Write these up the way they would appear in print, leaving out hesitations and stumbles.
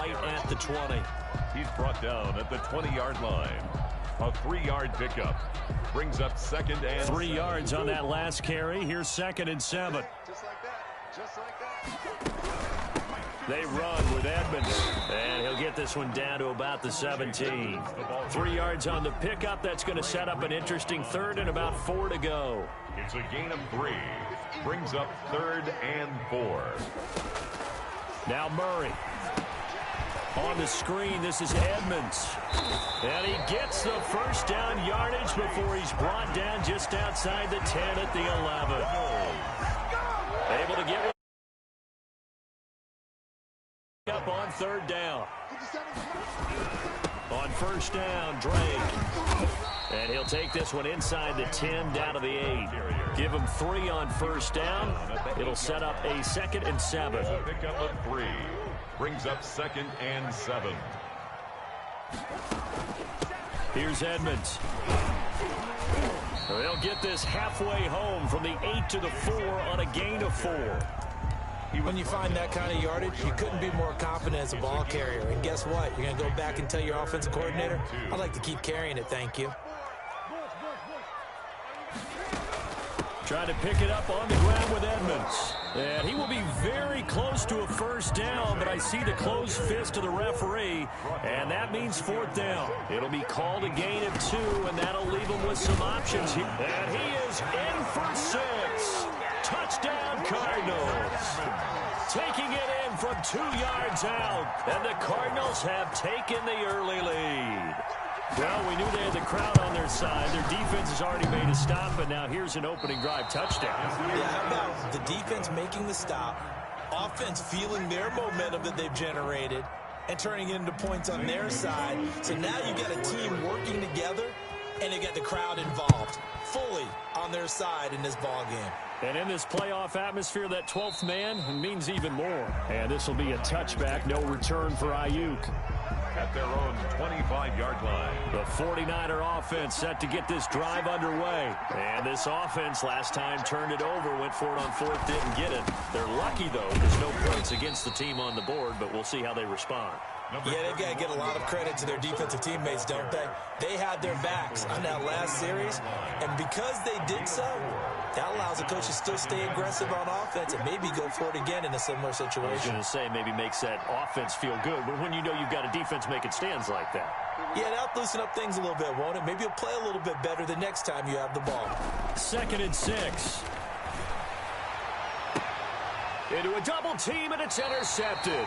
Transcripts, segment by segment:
right at the 20. He's brought down at the 20-yard line. A 3-yard pickup brings up second and 3 yards on that last carry. Here's 2nd and 7. Just like that. Just like that. They run with Edmonds, and he'll get this one down to about the 17. 3 yards on the pickup. That's going to set up an interesting 3rd and about 4 to go. It's a gain of 3. Brings up 3rd and 4. Now Murray. On the screen, this is Edmonds. And he gets the first down yardage before he's brought down just outside the 10 at the 11. Able to get up on 3rd down. On 1st down, Drake. And he'll take this one inside the 10 down to the 8. Give him 3 on 1st down. It'll set up a 2nd and 7. Pickup of 3. Brings up 2nd and 7. Here's Edmonds. They'll get this halfway home from the 8 to the 4 on a gain of 4. When you find that kind of yardage, you couldn't be more confident as a ball carrier. And guess what? You're going to go back and tell your offensive coordinator, I'd like to keep carrying it, thank you. Trying to pick it up on the ground with Edmonds. And he will be very close to a 1st down, but I see the closed fist of the referee, and that means 4th down. It'll be called a gain of 2, and that'll leave him with some options here. And he is in for 6. Touchdown, Cardinals. Taking it in from 2 yards out, and the Cardinals have taken the early lead. Well, we knew they had the crowd on their side. Their defense has already made a stop, but now here's an opening drive touchdown. Yeah, how about the defense making the stop, offense feeling their momentum that they've generated, and turning it into points on their side. So now you've got a team working together, and you got the crowd involved, fully on their side in this ball game. And in this playoff atmosphere, that 12th man means even more. And this will be a touchback, no return for Ayuk. At their own 25-yard line. The 49er offense set to get this drive underway. And this offense last time turned it over, went for it on 4th, didn't get it. They're lucky, though. There's no points against the team on the board, but we'll see how they respond. Yeah, they've got to get a lot of credit to their defensive teammates, don't they? They had their backs on that last series, and because they did so, that allows the coach to still stay aggressive on offense and maybe go for it again in a similar situation. I was going to say maybe makes that offense feel good, but when you know you've got a defense making stands like that. Yeah, that'll loosen up things a little bit, won't it? Maybe you'll play a little bit better the next time you have the ball. 2nd and 6. Into a double team, and it's intercepted.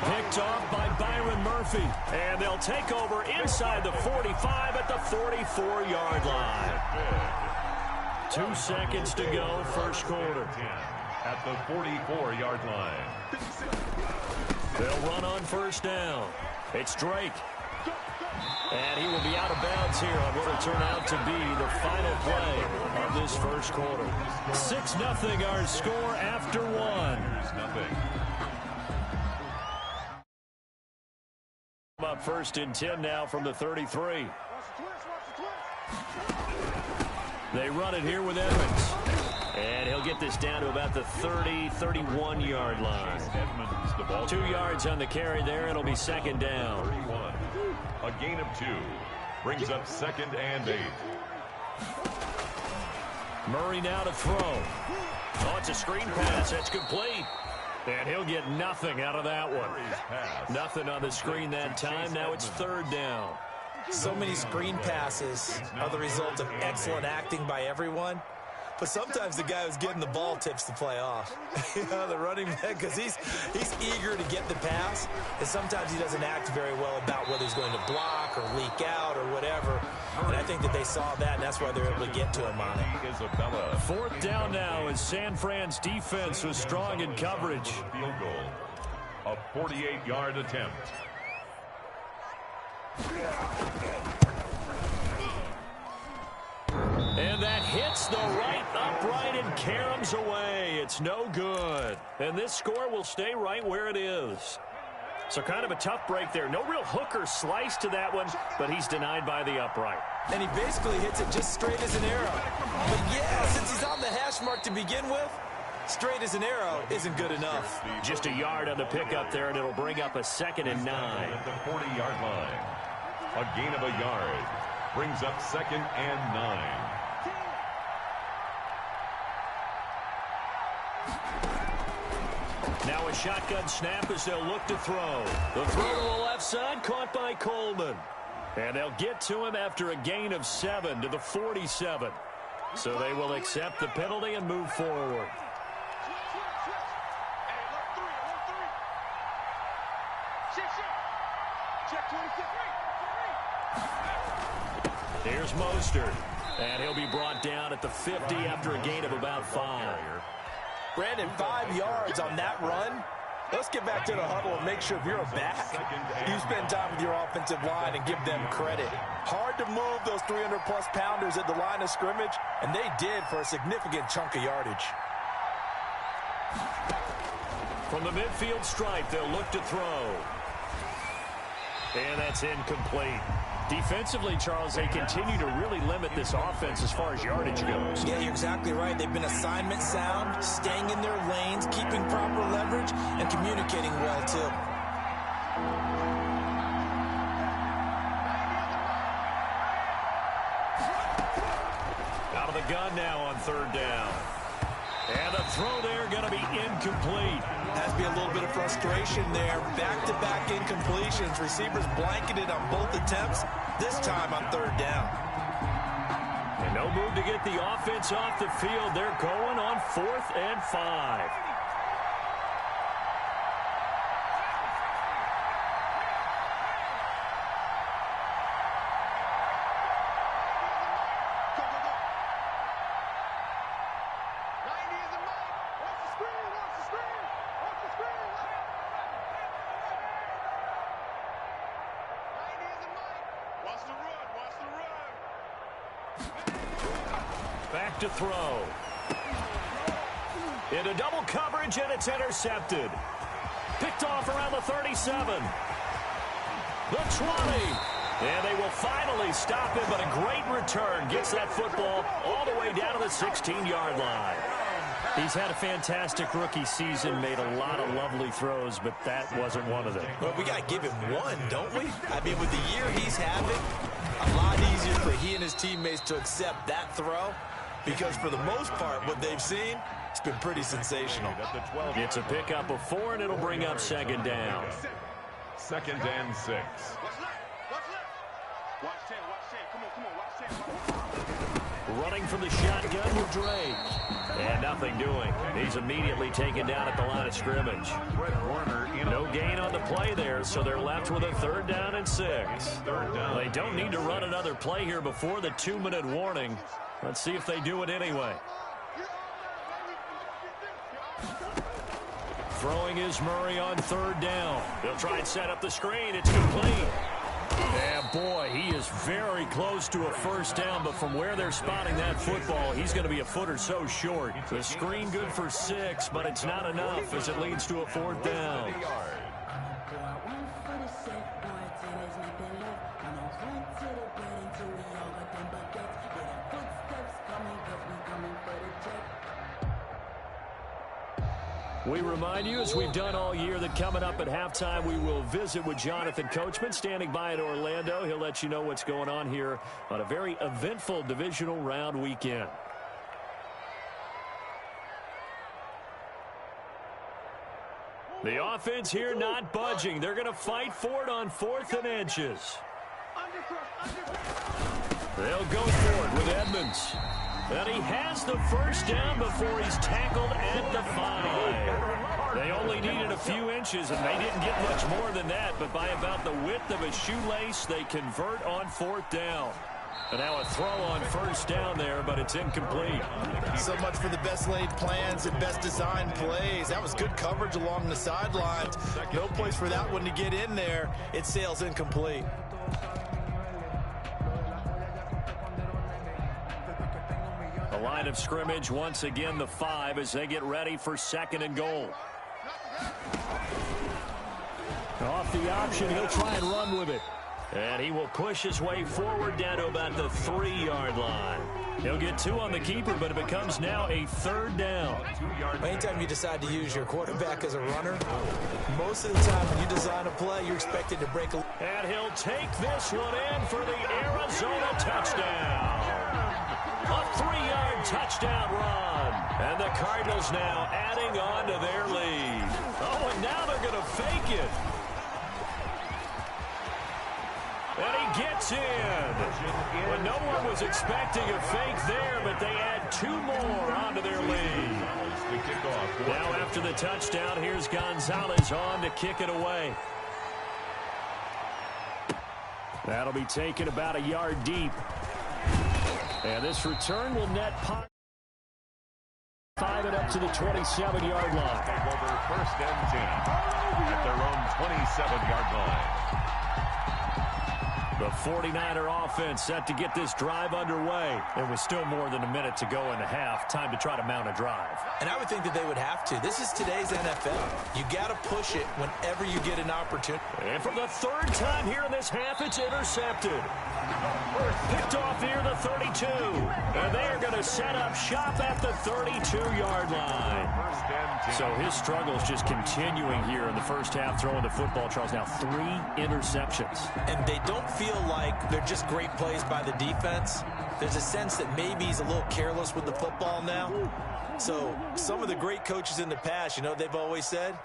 Picked off by Byron Murphy. And they'll take over inside the 45 at the 44-yard line. 2 seconds to go, first quarter. At the 44-yard line. They'll run on 1st down. It's Drake. And he will be out of bounds here on what will turn out to be the final play of this first quarter. 6-0 our score after 1. Nothing. Up 1st and 10 now from the 33. They run it here with Edmonds. And he'll get this down to about the 30, 31-yard line. 2 yards on the carry there. It'll be 2nd down. 31. A gain of 2. Brings up 2nd and 8. Murray now to throw. Oh, it's a screen pass. That's complete. And he'll get nothing out of that one. Nothing on the screen that time. Now it's 3rd down. So many screen passes are the result of excellent acting by everyone. But sometimes the guy who's getting the ball tips the play off. You know, the running back, because he's eager to get the pass, and sometimes he doesn't act very well about whether he's going to block or leak out or whatever. And I think that they saw that, and that's why they're able to get to him on it. 4th down now as San Fran's defense was strong in coverage. Field goal. A 48-yard attempt. And that hits the right upright and caroms away. It's no good. And this score will stay right where it is. So kind of a tough break there. No real hook or slice to that one, but he's denied by the upright. And he basically hits it just straight as an arrow. But yeah, since he's on the hash mark to begin with, Straight as an arrow isn't good enough. Just a yard on the pickup there, and it'll bring up a 2nd and 9. At the 40-yard line. A gain of a yard. Brings up 2nd and 9. Now a shotgun snap as they'll look to throw. The throw to the left side, caught by Coleman. And they'll get to him after a gain of 7 to the 47. So they will accept the penalty and move forward. Here's Mostert. And he'll be brought down at the 50 after a gain of about 5. Brandon, 5 yards on that run. Let's get back to the huddle and make sure if you're a back, you spend time with your offensive line and give them credit. Hard to move those 300-plus pounders at the line of scrimmage, and they did for a significant chunk of yardage. From the midfield stripe, they'll look to throw. And that's incomplete. Defensively, Charles, they continue to really limit this offense as far as yardage goes. Yeah, you're exactly right. They've been assignment sound, staying in their lanes, keeping proper leverage, and communicating well, too. Out of the gun now on 3rd down. And the throw there going to be incomplete. Has to be a little bit of frustration there. Back-to-back incompletions. Receivers blanketed on both attempts, this time on 3rd down. And no move to get the offense off the field. They're going on 4th and 5. Back to throw. Into double coverage, and it's intercepted. Picked off around the 37. The 20. And they will finally stop him, but a great return. Gets that football all the way down to the 16-yard line. He's had a fantastic rookie season, made a lot of lovely throws, but that wasn't one of them. Well, we got to give him one, don't we? I mean, with the year he's having, a lot easier for he and his teammates to accept that throw, because for the most part, what they've seen, it's been pretty sensational. It's a pickup of 4, and it'll bring up 2nd down. 2nd and 6. Running from the shotgun with Drake. And nothing doing. He's immediately taken down at the line of scrimmage. No gain on the play there, so they're left with a 3rd down and 6. They don't need to run another play here before the 2-minute warning. Let's see if they do it anyway. Throwing is Murray on 3rd down. They'll try and set up the screen. It's complete. And boy, he is very close to a 1st down, but from where they're spotting that football, he's going to be a foot or so short. The screen good for 6, but it's not enough as it leads to a 4th down. We remind you, as we've done all year, that coming up at halftime, we will visit with Jonathan Coachman, standing by in Orlando. He'll let you know what's going on here on a very eventful divisional round weekend. The offense here not budging. They're going to fight for it on 4th and inches. They'll go for it with Edmonds. And he has the 1st down before he's tackled at the 5. They only needed a few inches, and they didn't get much more than that. But by about the width of a shoelace, they convert on 4th down. And now a throw on 1st down there, but it's incomplete. So much for the best laid plans and best designed plays. That was good coverage along the sidelines. No place for that one to get in there. It sails incomplete. The line of scrimmage, once again, the 5 as they get ready for 2nd and goal. Off the option, he'll try and run with it. And he will push his way forward down to about the 3-yard line. He'll get 2 on the keeper, but it becomes now a 3rd down. Anytime you decide to use your quarterback as a runner, most of the time when you design a play, you're expected to break a... And he'll take this one in for the Arizona touchdown. A 3-yard touchdown run. And the Cardinals now adding on to their lead. Oh, and now they're going to fake it. And he gets in. Well, no one was expecting a fake there, but they add 2 more onto their lead. Now after the touchdown, here's Gonzalez on to kick it away. That'll be taken about a yard deep. And this return will net 5 it up to the 27-yard line. Take over 1st and 10 at their own 27-yard line. The 49er offense set to get this drive underway. There was still more than a minute to go in the half. Time to try to mount a drive. And I would think that they would have to. This is today's NFL. You got to push it whenever you get an opportunity. And for the 3rd time here in this half, it's intercepted. Picked off near the 32. And they are going to set up shop at the 32-yard line. So his struggles just continuing here in the first half, throwing the football. Charles, now 3 interceptions. And they don't feel like they're just great plays by the defense. There's a sense that maybe he's a little careless with the football now. So some of the great coaches in the past, you know, they've always said,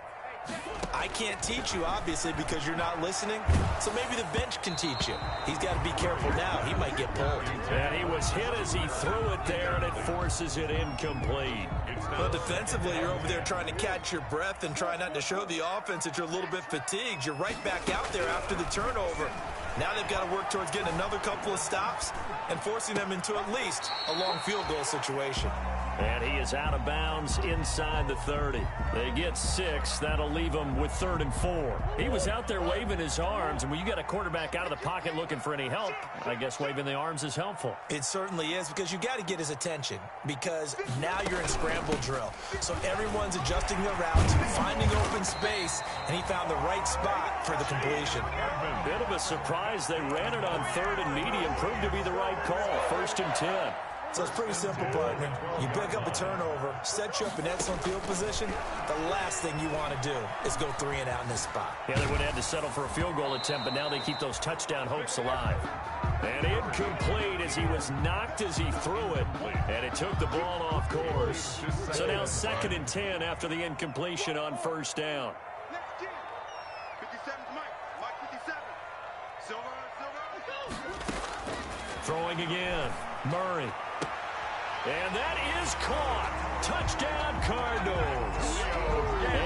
I can't teach you, obviously, because you're not listening. So maybe the bench can teach you. He's got to be careful now. He might get pulled. And he was hit as he threw it there, and it forces it incomplete. Well, defensively, you're over there trying to catch your breath and try not to show the offense that you're a little bit fatigued. You're right back out there after the turnover. Now they've got to work towards getting another couple of stops and forcing them into at least a long field goal situation. And he is out of bounds inside the 30. They get 6. That'll leave him with 3rd and 4. He was out there waving his arms, and when you get a quarterback out of the pocket looking for any help, I guess waving the arms is helpful. It certainly is, because you got to get his attention, because now you're in scramble drill. So everyone's adjusting their routes, finding open space, and he found the right spot for the completion. Bit of a surprise. They ran it on 3rd and medium. Proved to be the right call. 1st and 10. So it's pretty simple, partner. You pick up a turnover, set you up in excellent field position. The last thing you want to do is go 3 and out in this spot. Yeah, they would have had to settle for a field goal attempt, but now they keep those touchdown hopes alive. And incomplete as he was knocked as he threw it, and it took the ball off course. So now 2nd and 10 after the incompletion on 1st down. Throwing again, Murray. And that is caught. Touchdown, Cardinals.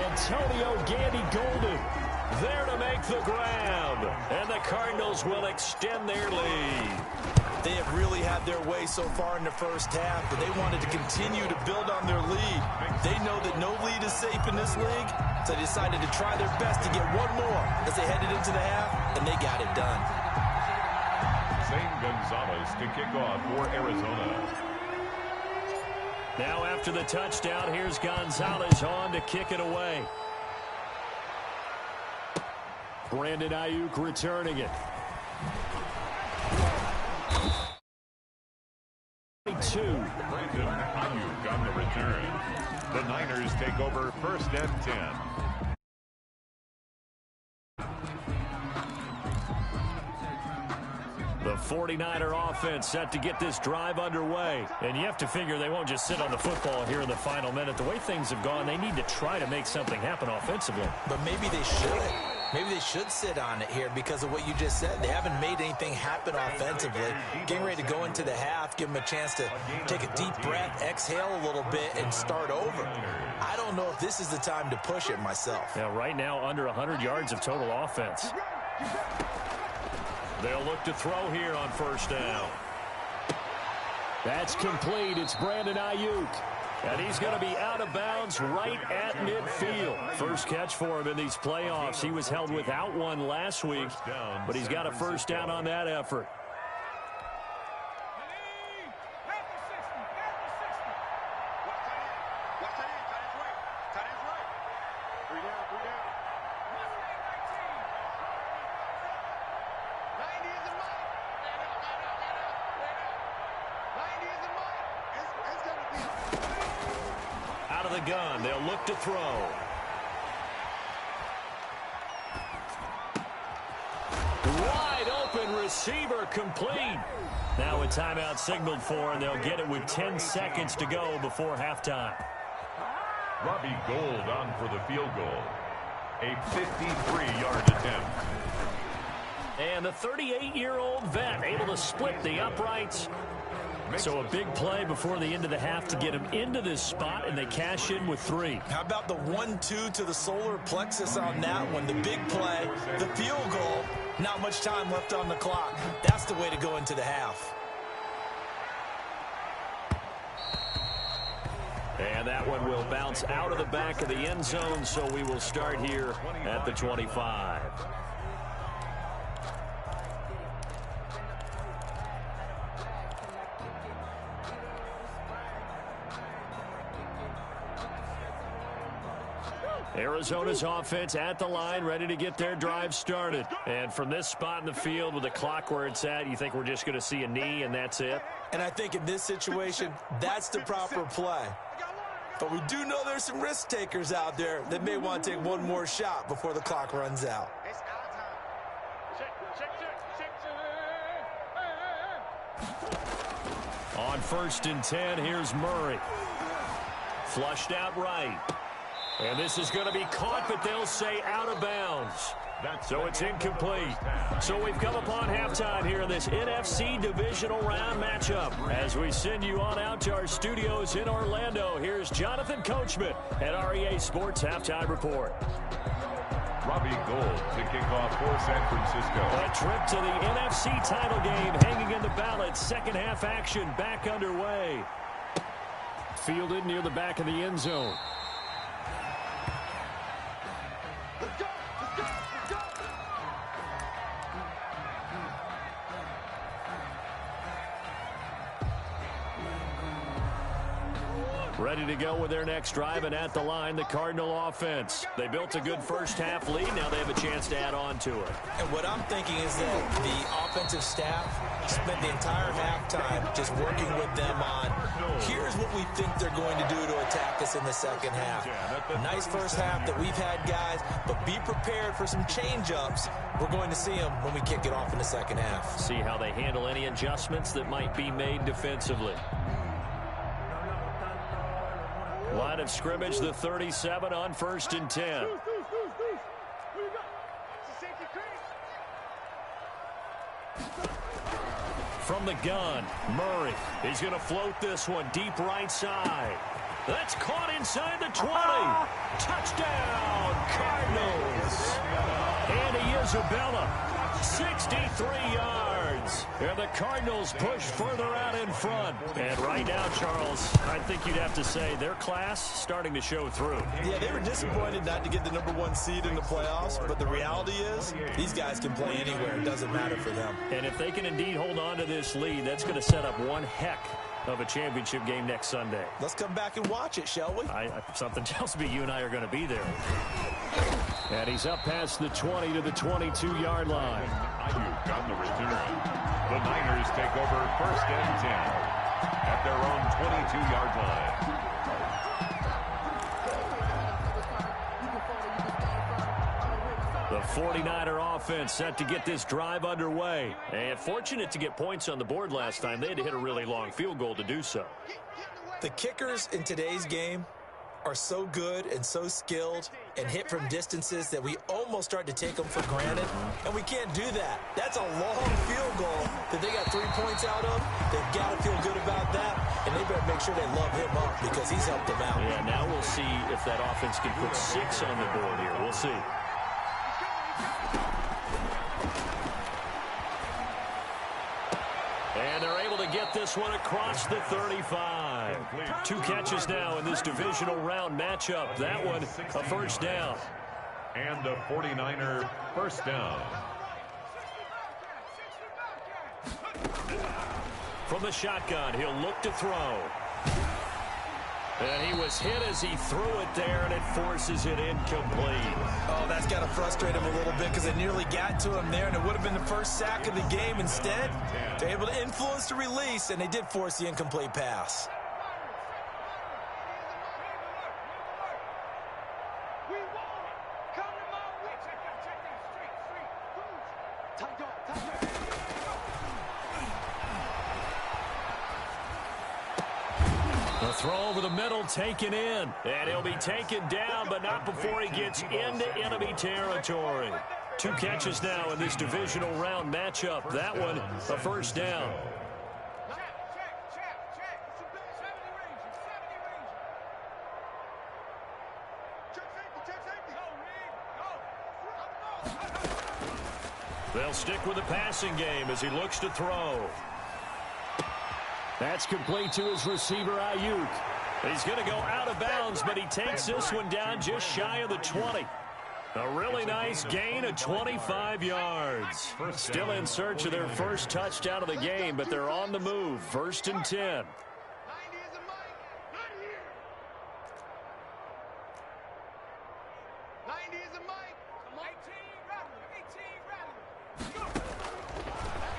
Antonio Gandy-Golden there to make the grab. And the Cardinals will extend their lead. They have really had their way so far in the first half, but they wanted to continue to build on their lead. They know that no lead is safe in this league, so they decided to try their best to get one more as they headed into the half, and they got it done. Gonzalez to kick off for Arizona. Now after the touchdown, here's Gonzalez on to kick it away. Brandon Ayuk returning it. 2. Brandon Ayuk on the return. The Niners take over 1st and 10. The 49er offense set to get this drive underway. And you have to figure they won't just sit on the football here in the final minute. The way things have gone, they need to try to make something happen offensively. But maybe they should. Maybe they should sit on it here because of what you just said. They haven't made anything happen offensively. Getting ready to go into the half, give them a chance to take a deep breath, exhale a little bit, and start over. I don't know if this is the time to push it myself. Yeah, right now under 100 yards of total offense. They'll look to throw here on 1st down. That's complete. It's Brandon Ayuk. And he's going to be out of bounds right at midfield. First catch for him in these playoffs. He was held without one last week, but he's got a 1st down on that effort. the gun. They'll look to throw. Wide open receiver complete. Now a timeout signaled for, and they'll get it with 10 seconds to go before halftime. Robbie Gould on for the field goal. A 53-yard attempt. And the 38-year-old vet able to split the uprights. So a big play before the end of the half to get him into this spot, and they cash in with 3. How about the 1-2 to the solar plexus on that one? The big play, the field goal, not much time left on the clock. That's the way to go into the half. And that one will bounce out of the back of the end zone, so we will start here at the 25. Arizona's offense at the line, ready to get their drive started. And from this spot in the field with the clock where it's at, you think we're just going to see a knee and that's it? And I think in this situation, that's the proper play. But we do know there's some risk takers out there that may want to take one more shot before the clock runs out. On 1st and 10, here's Murray. Flushed out right. And this is going to be caught, but they'll say out of bounds. So it's incomplete. So we've come upon halftime here in this NFC divisional round matchup. As we send you on out to our studios in Orlando, here's Jonathan Coachman at REA Sports Halftime Report. Robbie Gould to kick off for San Francisco. A trip to the NFC title game hanging in the balance. Second half action back underway. Fielded near the back of the end zone. Ready to go with their next drive, and at the line, the Cardinal offense. They built a good first half lead. Now they have a chance to add on to it. And what I'm thinking is that the offensive staff spent the entire halftime just working with them on, here's what we think they're going to do to attack us in the second half. Nice first half that we've had, guys, but be prepared for some change-ups. We're going to see them when we kick it off in the second half. See how they handle any adjustments that might be made defensively. Line of scrimmage, the 37 on 1st and 10. From the gun, Murray. He's going to float this one deep right side. That's caught inside the 20. Touchdown, Cardinals. Andy Isabella, 63 yards. And the Cardinals push further out in front. And right now, Charles, I think you'd have to say their class starting to show through. Yeah, they were disappointed not to get the #1 seed in the playoffs, but the reality is these guys can play anywhere. It doesn't matter for them. And if they can indeed hold on to this lead, that's going to set up one heck of a championship game next Sunday. Let's come back and watch it, shall we? Something tells me you and I are going to be there. And he's up past the 20 to the 22-yard line. Ayuk on the return. The Niners take over 1st and 10 at their own 22-yard line. The 49er offense set to get this drive underway. And fortunate to get points on the board last time. They had to hit a really long field goal to do so. The kickers in today's game are so good and so skilled and hit from distances that we almost start to take them for granted, and we can't do that. That's a long field goal that they got 3 points out of. They've got to feel good about that, and they better make sure they love him up because he's helped them out. Yeah, now we'll see if that offense can put 6 on the board here. We'll see. And they're able to get this one across the 35. 2 catches now in this divisional round matchup. That one, a first down. And the 49er first down. From the shotgun, he'll look to throw. And he was hit as he threw it there, and it forces it incomplete. Oh, that's got to frustrate him a little bit because they nearly got to him there, and it would have been the first sack of the game. Instead, they're able to influence the release, and they did force the incomplete pass. The throw over the middle taken in. And he'll be taken down, but not before he gets into enemy territory. 2 catches now in this divisional round matchup. That one, a first down. They'll stick with the passing game as he looks to throw. That's complete to his receiver, Ayuk. He's going to go out of bounds, but he takes this one down just shy of the 20. A really nice gain of 25 yards. Still in search of their first touchdown of the game, but they're on the move. 1st and 10.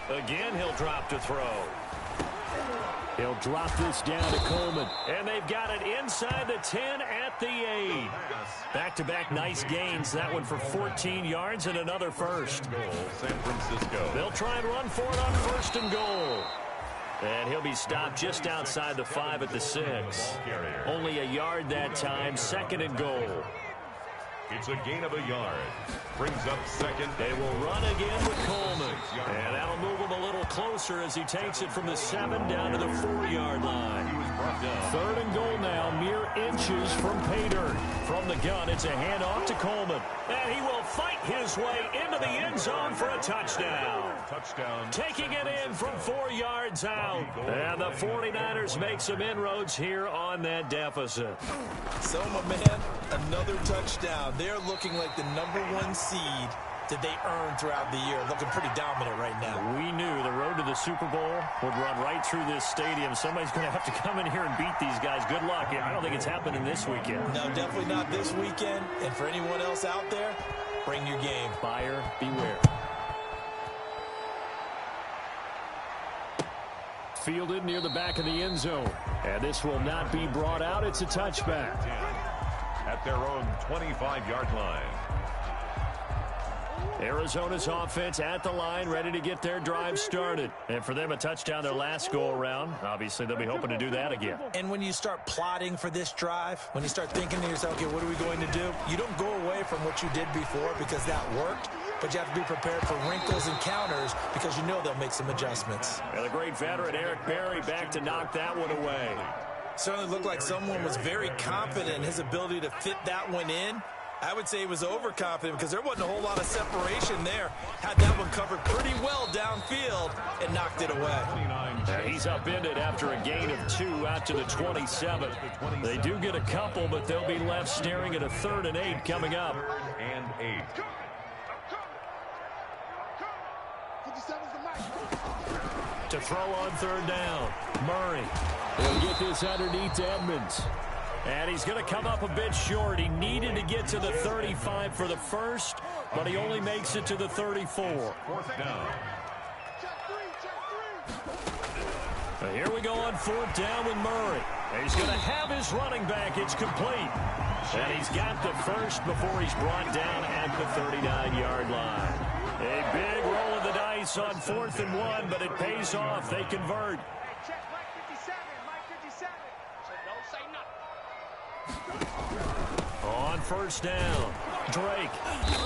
Again, he'll drop to throw. He'll drop this down to Coleman. And they've got it inside the 10 at the 8. Back-to-back nice gains. That one for 14 yards and another first. Goal, San Francisco. They'll try and run for it on 1st and goal. And he'll be stopped just outside the 5 at the 6. Only a yard that time. 2nd and goal. It's a gain of a yard. Brings up 2nd. They will run again with Coleman. And that'll move him a little closer as he takes it from the 7 down to the 4-yard line. He was brought down. 3rd and goal now, mere inches from pay dirt. From the gun, it's a handoff to Coleman. And he will fight his way into the end zone for a touchdown. Touchdown. Taking it in from 4 yards out. And the 49ers make some inroads here on that deficit. So, my man, another touchdown. They're looking like the #1 seed that they earned throughout the year. Looking pretty dominant right now. We knew the road to the Super Bowl would run right through this stadium. Somebody's going to have to come in here and beat these guys. Good luck. I don't think it's happening this weekend. No, definitely not this weekend. And for anyone else out there, bring your game. Buyer beware. Fielded near the back of the end zone. And this will not be brought out. It's a touchback. At their own 25-yard line. Arizona's offense at the line, ready to get their drive started. And for them, a touchdown their last go-around. Obviously, they'll be hoping to do that again. And when you start plotting for this drive, when you start thinking to yourself, okay, what are we going to do? You don't go away from what you did before because that worked. But you have to be prepared for wrinkles and counters because you know they'll make some adjustments. And the great veteran Eric Berry back to knock that one away. Certainly looked like someone was very confident in his ability to fit that one in. I would say he was overconfident because there wasn't a whole lot of separation there. Had that one covered pretty well downfield and knocked it away. And he's upended after a gain of 2 out to the 27. They do get a couple, but they'll be left staring at a 3rd and 8 coming up. 3rd and 8. To throw on 3rd down. Murray will get this underneath to Edmonds. And he's going to come up a bit short. He needed to get to the 35 for the first, but he only makes it to the 34. 4th down. But here we go on 4th down with Murray. And he's going to have his running back. It's complete. And he's got the first before he's brought down at the 39-yard line. A big roll of the dice on 4th and 1, but it pays off. They convert. On 1st down, Drake.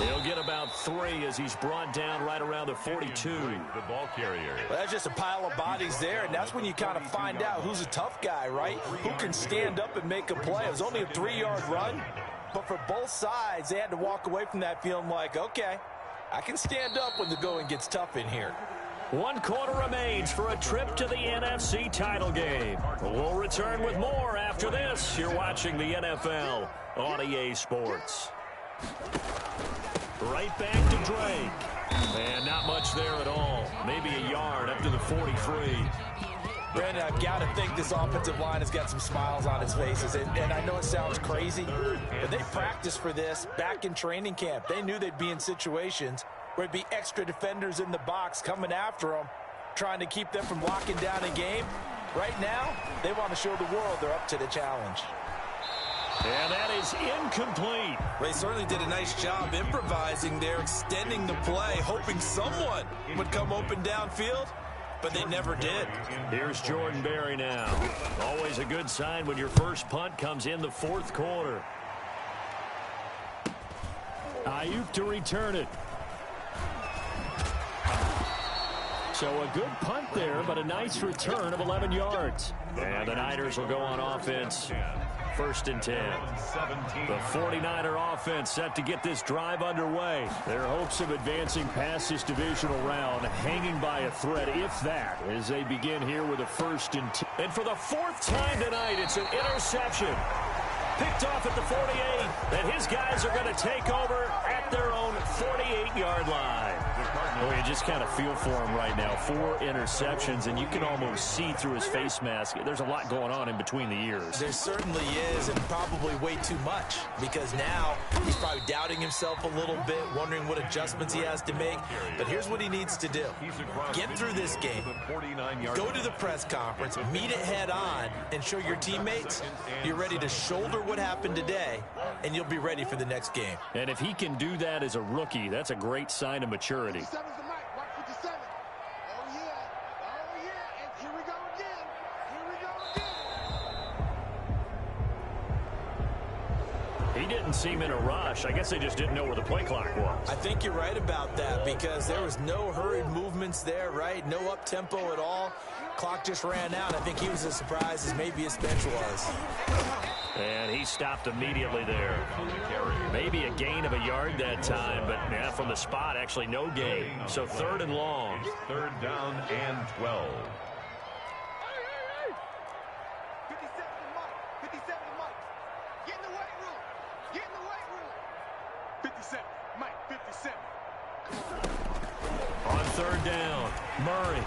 He'll get about 3 as he's brought down right around the 42. The ball carrier. Well, that's just a pile of bodies there, and that's when you kind of find out who's a tough guy, right? Who can stand up and make a play. It was only a 3-yard run, but for both sides, they had to walk away from that feeling like, okay, I can stand up when the going gets tough in here. 1 quarter remains for a trip to the NFC title game. We'll return with more after this. You're watching the NFL on EA Sports. Right back to Drake. And not much there at all. Maybe a yard up to the 43. Brandon, I've got to think this offensive line has got some smiles on its faces. And I know it sounds crazy, but they practiced for this back in training camp. They knew they'd be in situations where it'd be extra defenders in the box coming after them, trying to keep them from locking down a game. Right now, they want to show the world they're up to the challenge. And that is incomplete. They certainly did a nice job improvising there, extending the play, hoping someone would come open downfield, but they never did. Here's Jordan Berry now. Always a good sign when your first punt comes in the fourth quarter. Ayuk to return it. So a good punt there, but a nice return of 11 yards. And the Niners will go on offense. 1st and 10. The 49er offense set to get this drive underway. Their hopes of advancing past this divisional round hanging by a thread, if that, as they begin here with a 1st and 10. And for the 4th time tonight, it's an interception. Picked off at the 48, and his guys are going to take over at their own 48-yard line. Well, you just kind of feel for him right now. 4 interceptions, and you can almost see through his face mask. There's a lot going on in between the ears. There certainly is, and probably way too much, because now he's probably doubting himself a little bit, wondering what adjustments he has to make. But here's what he needs to do. Get through this game. Go to the press conference, meet it head on, and show your teammates you're ready to shoulder what happened today, and you'll be ready for the next game. And if he can do that as a rookie, that's a great sign of maturity. 57's the mic, right 57. Oh yeah, and here we go again. He didn't seem in a rush. I guess they just didn't know where the play clock was. I think you're right about that, because there was no hurried movements there, right? No up-tempo at all. Clock just ran out. I think he was as surprised as maybe his bench was. And he stopped immediately there. Maybe a gain of a yard that time, but yeah, from the spot, actually no gain. So 3rd and long. 3rd down and 12. 57's the mic, 57's the mic. Get in the weight room. Get in the weight room. 57, Mike, 57. On 3rd down, Murray.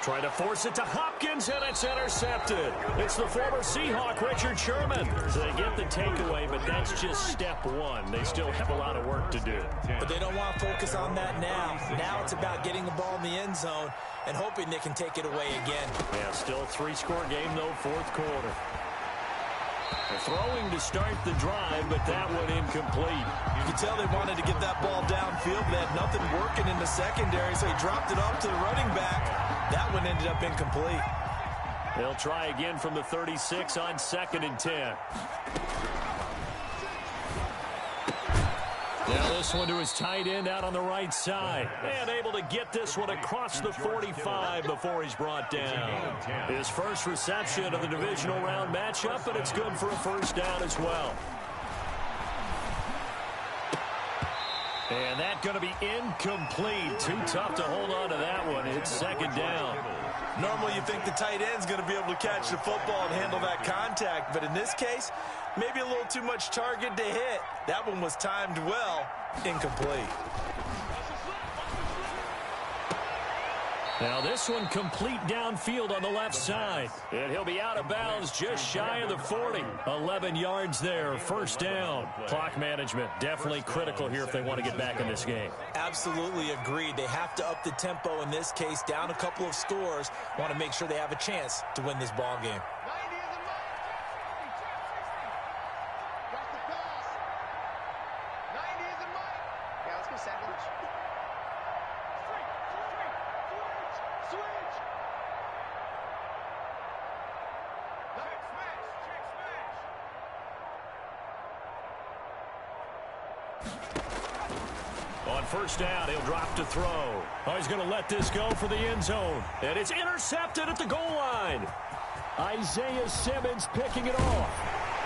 Trying to force it to Hopkins, and it's intercepted. It's the former Seahawk, Richard Sherman. So they get the takeaway, but that's just step 1. They still have a lot of work to do. But they don't want to focus on that now. Now it's about getting the ball in the end zone and hoping they can take it away again. Yeah, still a 3-score game, though, 4th quarter. They're throwing to start the drive, but that one incomplete. You could tell they wanted to get that ball downfield. They had nothing working in the secondary, so he dropped it off to the running back. That one ended up incomplete. They'll try again from the 36 on 2nd and 10. Now this one to his tight end out on the right side. And able to get this one across the 45 before he's brought down. His first reception of the divisional round matchup, but it's good for a 1st down as well. And that's going to be incomplete. Too tough to hold on to that one. It's 2nd down. Normally you think the tight end's going to be able to catch the football and handle that contact, but in this case, maybe a little too much target to hit. That one was timed well. Incomplete. Now this one complete downfield on the left side. And he'll be out of bounds just shy of the 40. 11 yards there, 1st down. Clock management definitely critical here if they want to get back in this game. Absolutely agreed. They have to up the tempo in this case, down a couple of scores. Want to make sure they have a chance to win this ball game. 90 is the mic. Watch the pass. 90 is the mic. Yeah, let's go sandwich. Switch. On 1st down, he'll drop to throw. Oh, he's going to let this go for the end zone. And it's intercepted at the goal line. Isaiah Simmons picking it off.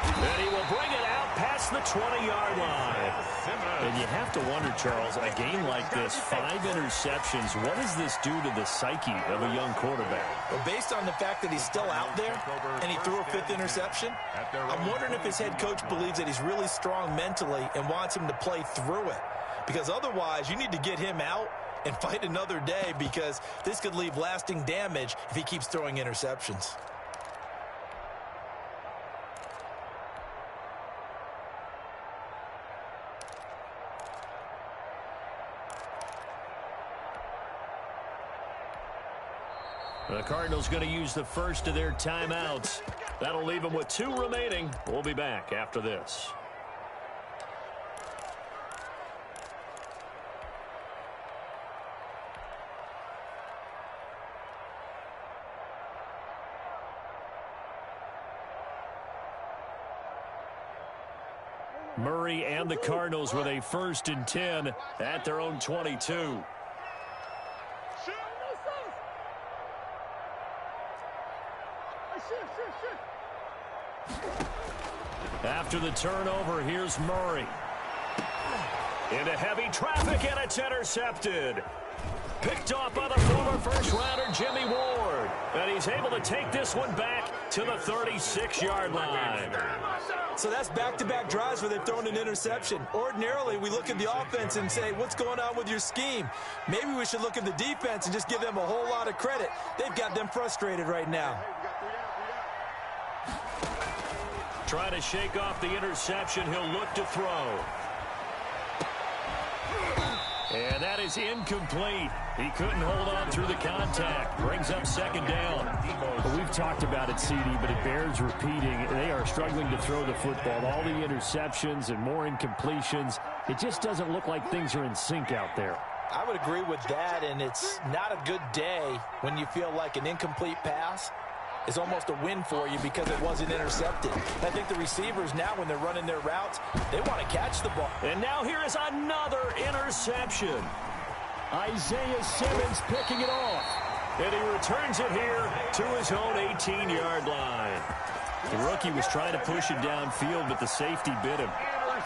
And he will bring it out past the 20-yard line. And you have to wonder, Charles, a game like this, 5 interceptions, what does this do to the psyche of a young quarterback? Well, based on the fact that he's still out there and he threw a 5th interception, I'm wondering if his head coach believes that he's really strong mentally and wants him to play through it. Because otherwise, you need to get him out and fight another day, because this could leave lasting damage if he keeps throwing interceptions. The Cardinals going to use the first of their timeouts. That'll leave him with 2 remaining. We'll be back after this. Murray and the Cardinals with a 1st and 10 at their own 22. After the turnover, here's Murray. Into heavy traffic, and it's intercepted. Picked off by the former first-rounder Jimmy Ward. And he's able to take this one back to the 36-yard line. So that's back-to-back drives where they've thrown an interception. Ordinarily, we look at the offense and say, what's going on with your scheme? Maybe we should look at the defense and just give them a whole lot of credit. They've got them frustrated right now. Trying to shake off the interception. He'll look to throw. And that is incomplete. He couldn't hold on through the contact. Brings up 2nd down. Well, we've talked about it, CD, but it bears repeating. They are struggling to throw the football. All the interceptions and more incompletions. It just doesn't look like things are in sync out there. I would agree with that, and it's not a good day when you feel like an incomplete pass is almost a win for you because it wasn't intercepted. I think the receivers now, when they're running their routes, they want to catch the ball. And now here is another interception. Isaiah Simmons picking it off. And he returns it here to his own 18-yard line. The rookie was trying to push it downfield, but the safety bit him.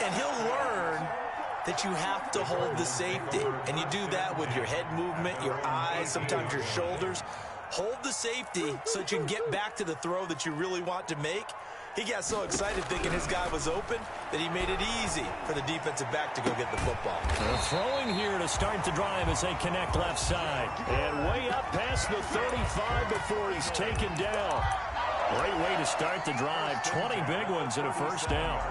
And he'll learn that you have to hold the safety. And you do that with your head movement, your eyes, sometimes your shoulders. Hold the safety so that you can get back to the throw that you really want to make. He got so excited thinking his guy was open that he made it easy for the defensive back to go get the football. They're throwing here to start the drive as they connect left side. And way up past the 35 before he's taken down. Great way to start the drive. 20 big ones and a 1st down.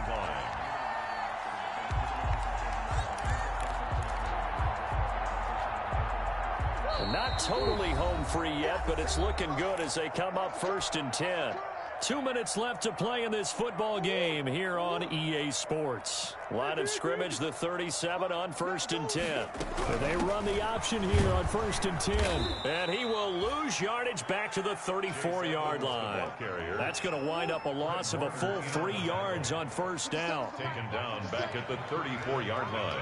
Not totally home free yet, but it's looking good as they come up 1st and 10. 2 minutes left to play in this football game here on EA Sports. Line of scrimmage, the 37 on 1st and 10. And they run the option here on 1st and 10. And he will lose yardage back to the 34-yard line. That's going to wind up a loss of a full 3 yards on 1st down. Taken down back at the 34-yard line.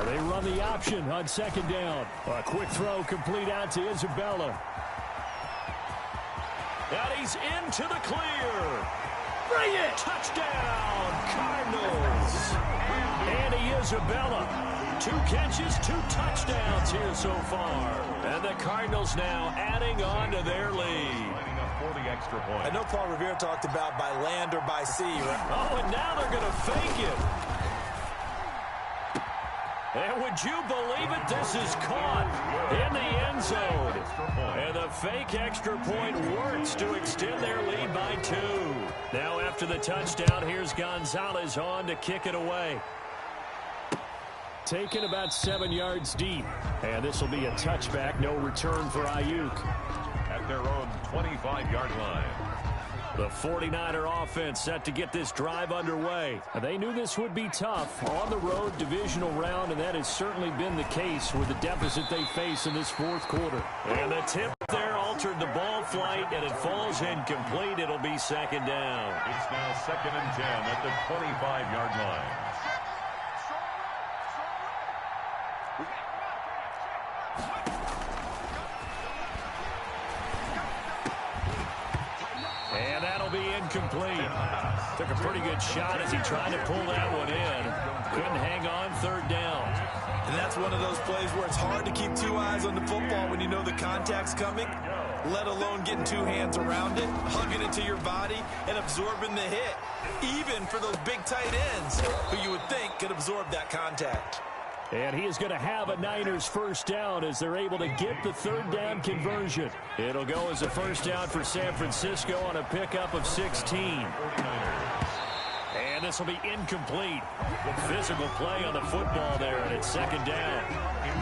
They run the option on 2nd down. A quick throw complete out to Isabella. And he's into the clear. Bring it! Touchdown, Cardinals. Andy Isabella. 2 catches, 2 touchdowns here so far. And the Cardinals now adding on to their lead. Extra point. I know Paul Revere talked about by land or by sea, right? Oh, and now they're going to fake it. And would you believe it? This is caught in the end zone. And the fake extra point works to extend their lead by 2. Now after the touchdown, here's Gonzalez on to kick it away. Taken about 7 yards deep. And this will be a touchback. No return for Ayuk. At their own 25-yard line. The 49er offense set to get this drive underway. They knew this would be tough on the road, divisional round, and that has certainly been the case with the deficit they face in this 4th quarter. And the tip there altered the ball flight, and it falls incomplete. It'll be 2nd down. It's now 2nd and 10 at the 25-yard line. And that'll be incomplete. Took a pretty good shot as he tried to pull that one in. Couldn't hang on 3rd down. And that's one of those plays where it's hard to keep 2 eyes on the football when you know the contact's coming, let alone getting 2 hands around it, hugging it to your body, and absorbing the hit, even for those big tight ends who you would think could absorb that contact. And he is going to have a Niners 1st down as they're able to get the 3rd down conversion. It'll go as a 1st down for San Francisco on a pickup of 16. And this will be incomplete. Physical play on the football there, and it's 2nd down.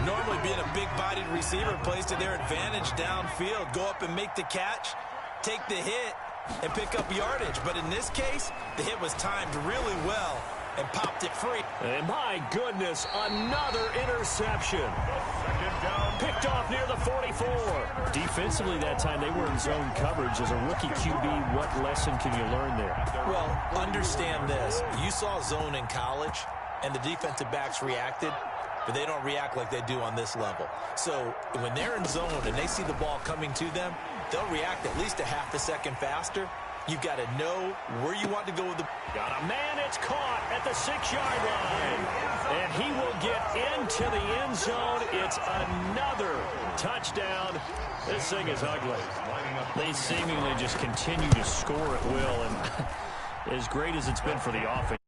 Normally being a big-bodied receiver plays to their advantage downfield. Go up and make the catch. take the hit and pick up yardage. But in this case, the hit was timed really well and popped it free. And my goodness, another interception. Picked off near the 44. Defensively that time, they were in zone coverage. As a rookie QB, what lesson can you learn there? Well, understand this. You saw zone in college, and the defensive backs reacted, but they don't react like they do on this level. So when they're in zone and they see the ball coming to them, they'll react at least a half a second faster. You've got to know where you want to go with the... Got a man, it's caught at the 6-yard line. And he will get into the end zone. It's another touchdown. This thing is ugly. They seemingly just continue to score at will. And as great as it's been for the offense,